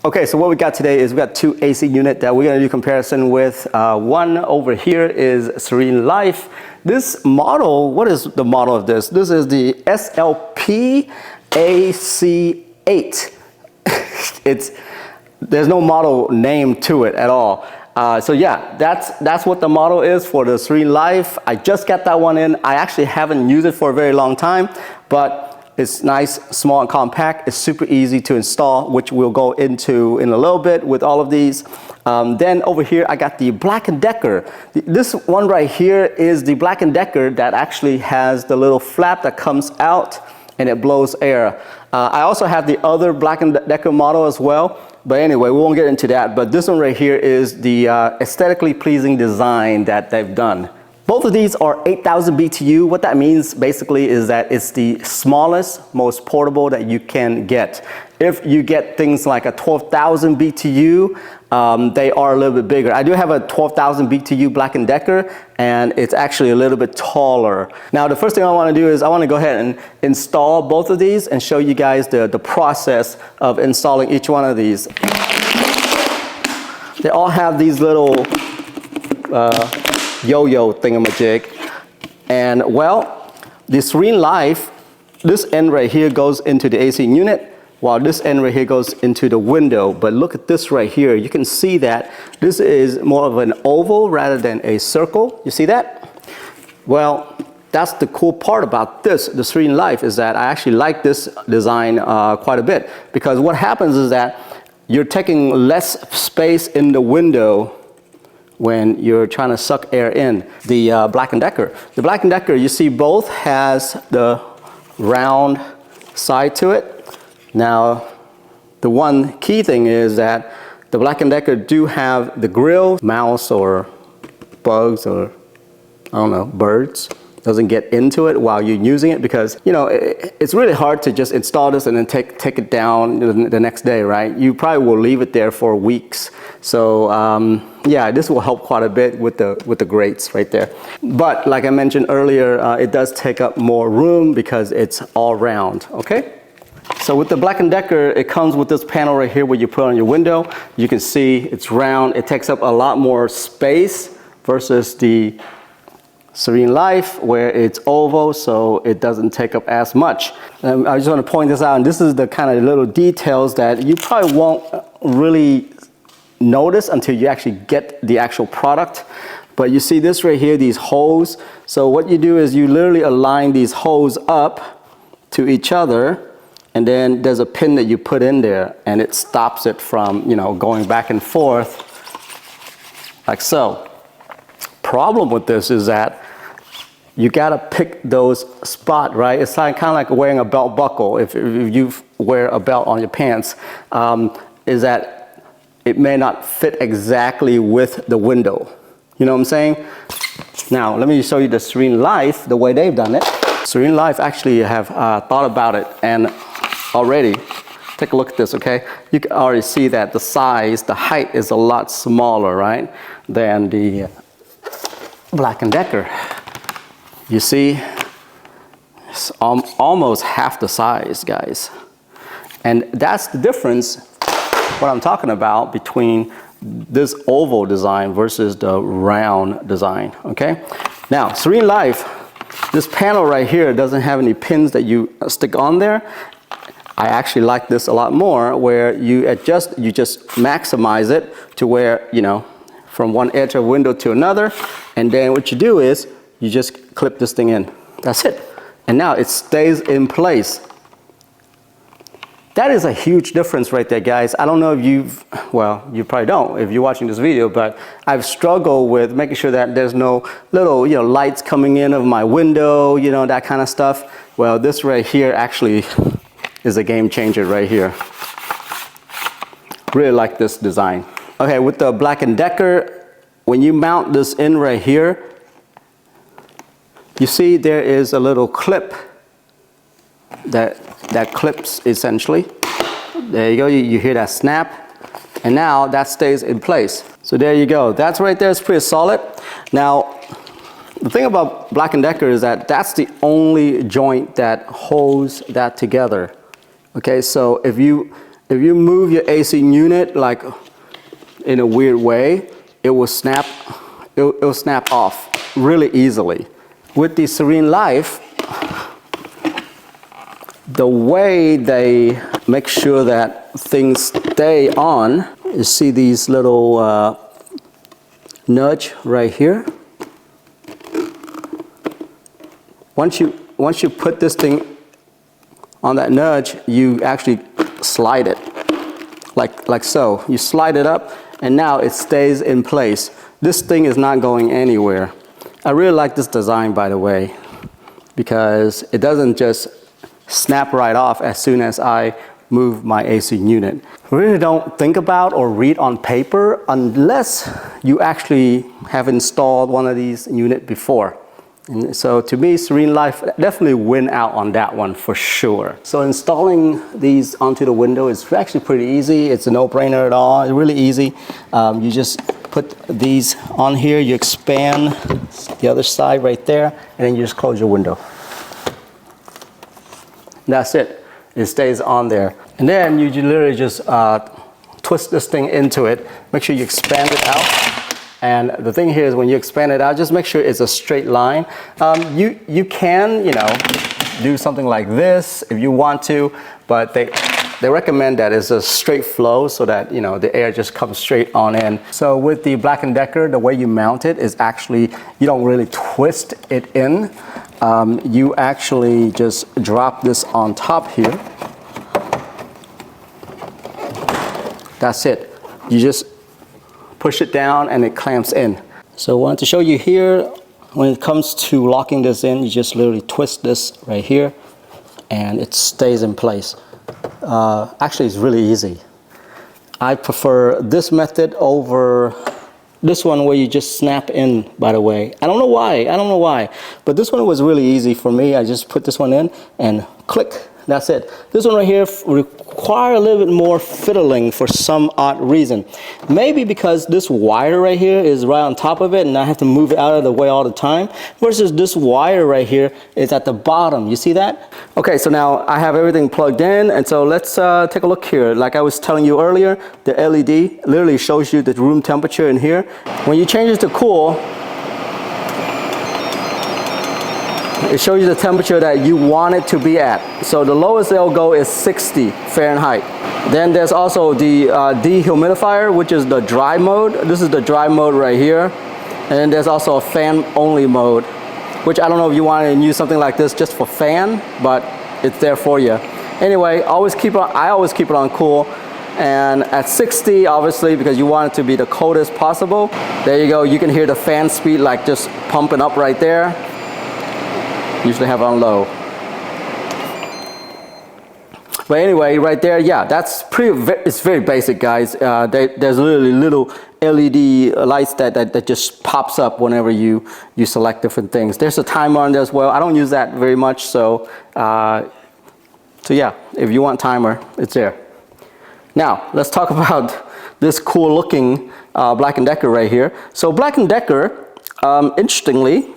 Okay, so what we got today is we got two AC units that we're going to do comparison with. One over here is SereneLife. This model, what is the model of this? This is the SLPAC 8. There's no model name to it at all. So yeah, that's what the model is for the SereneLife. I just got that one in. I actually haven't used it for a very long time, but it's nice, small, and compact. It's super easy to install, which we'll go into in a little bit with all of these. Then over here, I got the BLACK+DECKER. This one right here is the BLACK+DECKER that actually has the little flap that comes out and it blows air. I also have the other BLACK+DECKER model as well. But anyway, we won't get into that. But this one right here is the aesthetically pleasing design that they've done. Both of these are 8,000 BTU. What that means basically is that it's the smallest, most portable that you can get. If you get things like a 12,000 BTU, they are a little bit bigger. I do have a 12,000 BTU BLACK+DECKER, and it's actually a little bit taller. Now, the first thing I want to do is I want to go ahead and install both of these and show you guys the process of installing each one of these. They all have these little yo-yo thingamajig, and well, the SereneLife, this end right here goes into the AC unit, while this end right here goes into the window. But look at this right here. You can see that this is more of an oval rather than a circle. You see that? Well, that's the cool part about this, the SereneLife, is that I actually like this design quite a bit, because what happens is that you're taking less space in the window when you're trying to suck air in. The BLACK+DECKER. The BLACK+DECKER, you see both has the round side to it. Now, the one key thing is that the BLACK+DECKER do have the grill, mouse or bugs or, I don't know, birds, doesn't get into it while you're using it, because, you know, it's really hard to just install this and then take it down the next day, right? You probably will leave it there for weeks. So yeah, this will help quite a bit with the grates right there. But like I mentioned earlier, it does take up more room because it's all round, okay? So with the BLACK+DECKER, it comes with this panel right here where you put on your window. You can see it's round. It takes up a lot more space versus the SereneLife, where it's oval, so it doesn't take up as much. I just want to point this out, and this is the kind of little details that you probably won't really notice until you actually get the actual product. But you see this right here, these holes. So what you do is you literally align these holes up to each other, and then there's a pin that you put in there, and it stops it from, you know, going back and forth like so. Problem with this is that you gotta pick those spots, right? It's kind of like wearing a belt buckle. If you wear a belt on your pants, is that it may not fit exactly with the window. You know what I'm saying? Now, let me show you the SereneLife, the way they've done it. SereneLife actually have thought about it, and already, take a look at this, okay? You can already see that the size, the height is a lot smaller, right, than the BLACK+DECKER. You see, it's almost half the size, guys. And that's the difference, what I'm talking about, between this oval design versus the round design, okay? Now, SereneLife, this panel right here doesn't have any pins that you stick on there. I actually like this a lot more, where you just maximize it to where, you know, from one edge of a window to another, and then what you do is you just clip this thing in. That's it. And now it stays in place. That is a huge difference right there, guys. I don't know if well, you probably don't if you're watching this video, but I've struggled with making sure that there's no little, you know, lights coming in of my window, you know, that kind of stuff. Well, this right here actually is a game changer right here. Really like this design. Okay, with the BLACK+DECKER, when you mount this in right here, you see there is a little clip that clips essentially. There you go, you hear that snap, and now that stays in place. So there you go, that's right there, it's pretty solid. Now, the thing about BLACK+DECKER is that that's the only joint that holds that together. Okay, so if you If you move your AC unit like in a weird way, it will snap off really easily. With the SereneLife, the way they make sure that things stay on, you see these little nudge right here. Once you put this thing on that nudge, you actually slide it like so. You slide it up and now it stays in place. This thing is not going anywhere. I really like this design, by the way, because it doesn't just snap right off as soon as I move my AC unit. Really don't think about or read on paper unless you actually have installed one of these units before. And so to me, SereneLife definitely win out on that one for sure. So installing these onto the window is actually pretty easy. It's a no-brainer at all. It's really easy. You just put these on here, you expand the other side right there, and then you just close your window. And that's it. It stays on there. And then you literally just twist this thing into it. Make sure you expand it out. And the thing here is when you expand it out, just make sure it's a straight line. You can, you know, do something like this if you want to, but they recommend that it's a straight flow so that, you know, the air just comes straight on in. So with the BLACK+DECKER, the way you mount it is actually, you don't really twist it in. You actually just drop this on top here. That's it. You just push it down and it clamps in. So I wanted to show you here, when it comes to locking this in, you just literally twist this right here and it stays in place. Actually, it's really easy. I prefer this method over this one where you just snap in, by the way. I don't know why, but this one was really easy for me. I just put this one in and click. That's it. This one right here require a little bit more fiddling for some odd reason. Maybe because this wire right here is right on top of it and I have to move it out of the way all the time, versus this wire right here is at the bottom. You see that? Okay, so now I have everything plugged in, and so let's take a look here. Like I was telling you earlier, the LED literally shows you the room temperature in here. When you change it to cool, it shows you the temperature that you want it to be at. So the lowest it'll go is 60 Fahrenheit. Then there's also the dehumidifier, which is the dry mode. This is the dry mode right here. And then there's also a fan only mode, which I don't know if you want to use something like this just for fan, but it's there for you. Anyway, I always keep it on cool. And at 60, obviously, because you want it to be the coldest possible. There you go. You can hear the fan speed like just pumping up right there. Usually have it on low. But anyway, right there, yeah, that's it's very basic, guys. There's literally little LED lights that just pops up whenever you select different things. There's a timer on there as well. I don't use that very much, so yeah, if you want timer, it's there. Now, let's talk about this cool looking BLACK+DECKER right here. So BLACK+DECKER, interestingly,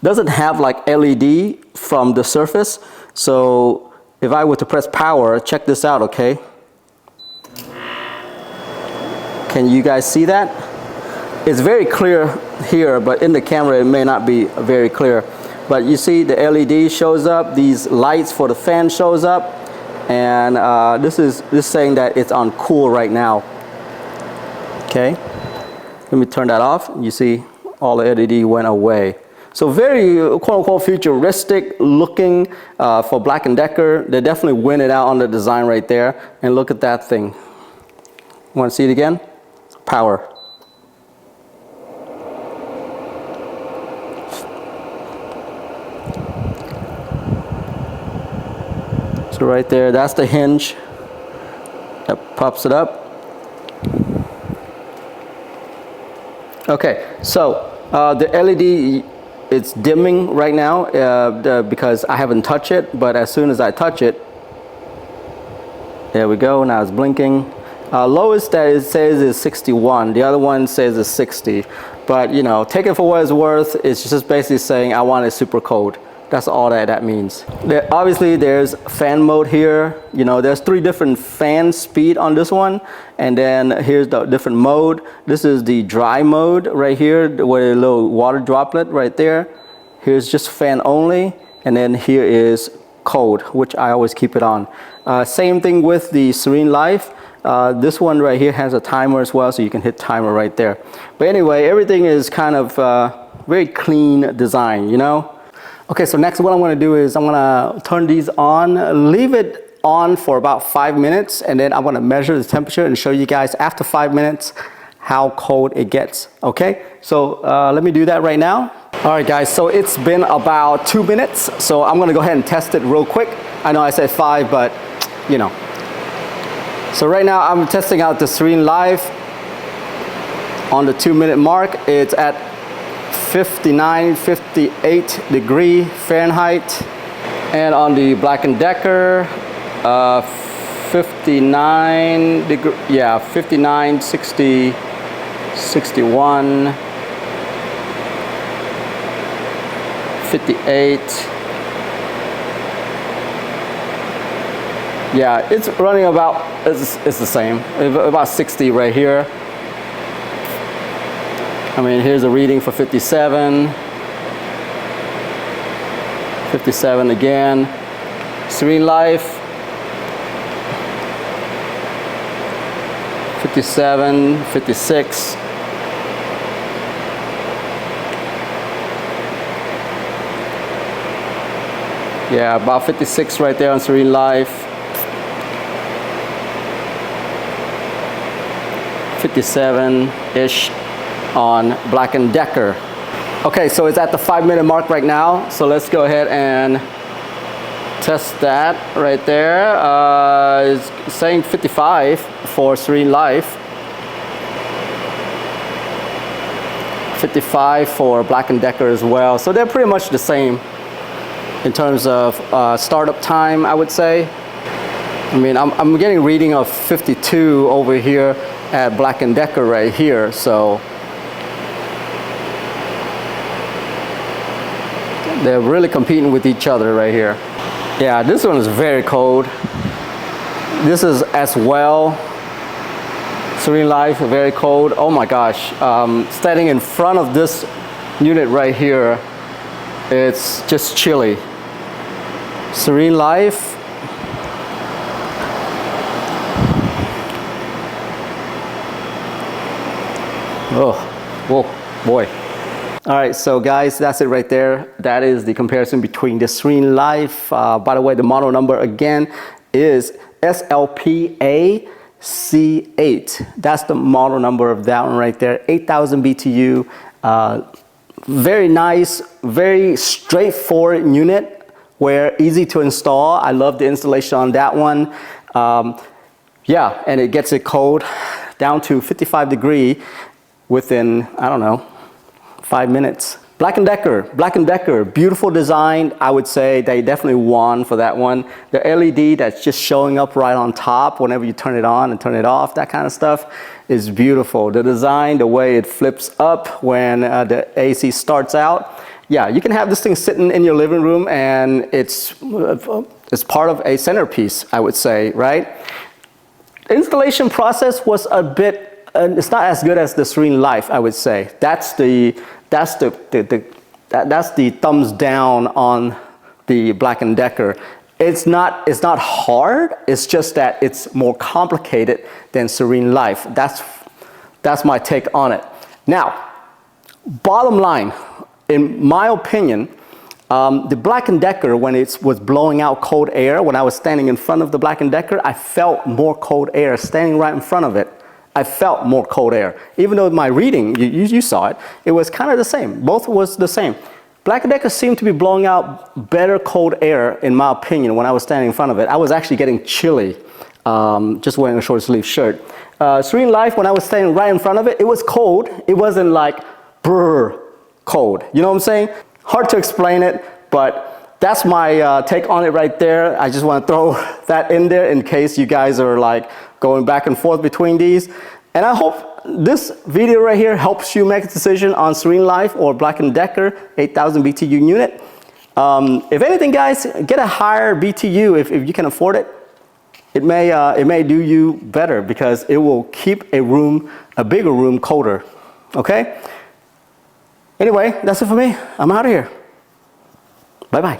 doesn't have like LED from the surface. So if I were to press power, check this out, okay? Can you guys see that? It's very clear here, but in the camera it may not be very clear. But you see the LED shows up, these lights for the fan shows up, and this is saying that it's on cool right now. Okay, let me turn that off. You see all the LED went away. So very quote-unquote futuristic looking for BLACK+DECKER. They definitely win it out on the design right there. And look at that thing. Want to see it again? Power. So right there, that's the hinge that pops it up. Okay, so the LED, it's dimming right now because I haven't touched it, but as soon as I touch it, there we go, now it's blinking. Lowest that it says is 61, the other one says is 60, but you know, take it for what it's worth. It's just basically saying I want it super cold. That's all that means. Obviously, there's fan mode here. You know, there's 3 different fan speed on this one. And then here's the different mode. This is the dry mode right here with a little water droplet right there. Here's just fan only. And then here is cold, which I always keep it on. Same thing with the SereneLife. This one right here has a timer as well, so you can hit timer right there. But anyway, everything is kind of very clean design, you know? Okay, so next what I'm gonna do is I'm gonna turn these on, leave it on for about 5 minutes, and then I'm gonna measure the temperature and show you guys after 5 minutes how cold it gets, okay? So let me do that right now. All right guys, so it's been about 2 minutes, so I'm gonna go ahead and test it real quick. I know I said 5, but you know. So right now I'm testing out the SereneLife on the 2-minute mark. It's at 59, 58 degree Fahrenheit. And on the BLACK+DECKER, 59 degree, yeah, 59, 60, 61, 58. Yeah, it's running about, it's the same, about 60 right here. I mean, here's a reading for 57. 57 again. SereneLife. 57, 56. Yeah, about 56 right there on SereneLife. 57-ish on BLACK+DECKER. Okay, so it's at the 5-minute mark right now. So let's go ahead and test that right there. It's saying 55 for SereneLife. 55 for BLACK+DECKER as well. So they're pretty much the same in terms of startup time, I would say. I mean, I'm getting a reading of 52 over here at BLACK+DECKER right here, so they're really competing with each other right here. Yeah, this one is very cold. This is as well. SereneLife, very cold. Oh my gosh, standing in front of this unit right here, it's just chilly. SereneLife. Oh, whoa, boy. All right, so guys, that's it right there. That is the comparison between the SereneLife. By the way, the model number again is SLPAC 8. That's the model number of that one right there. 8,000 BTU. Very nice, very straightforward unit. Where easy to install. I love the installation on that one. Yeah, and it gets it cold down to 55 degree within, I don't know, 5 minutes. BLACK+DECKER, beautiful design. I would say they definitely won for that one. The LED that's just showing up right on top whenever you turn it on and turn it off, that kind of stuff is beautiful. The design, the way it flips up when the AC starts out. Yeah, you can have this thing sitting in your living room and it's part of a centerpiece, I would say, right? Installation process was a bit, it's not as good as the SereneLife, I would say. That's the thumbs down on the BLACK+DECKER. It's not hard, it's just that it's more complicated than SereneLife. That's my take on it. Now, bottom line, in my opinion, the BLACK+DECKER, when it was blowing out cold air, when I was standing in front of the BLACK+DECKER, I felt more cold air standing right in front of it. I felt more cold air. Even though my reading, you saw it, it was kind of the same. Both was the same. BLACK+DECKER seemed to be blowing out better cold air, in my opinion, when I was standing in front of it. I was actually getting chilly, just wearing a short sleeve shirt. SereneLife, when I was standing right in front of it, it was cold. It wasn't like brr cold. You know what I'm saying? Hard to explain it, but that's my take on it right there. I just want to throw that in there in case you guys are like going back and forth between these. And I hope this video right here helps you make a decision on SereneLife or BLACK+DECKER 8,000 BTU unit. If anything, guys, get a higher BTU if you can afford it. It may do you better because it will keep a bigger room colder. Okay? Anyway, that's it for me. I'm out of here. Bye-bye.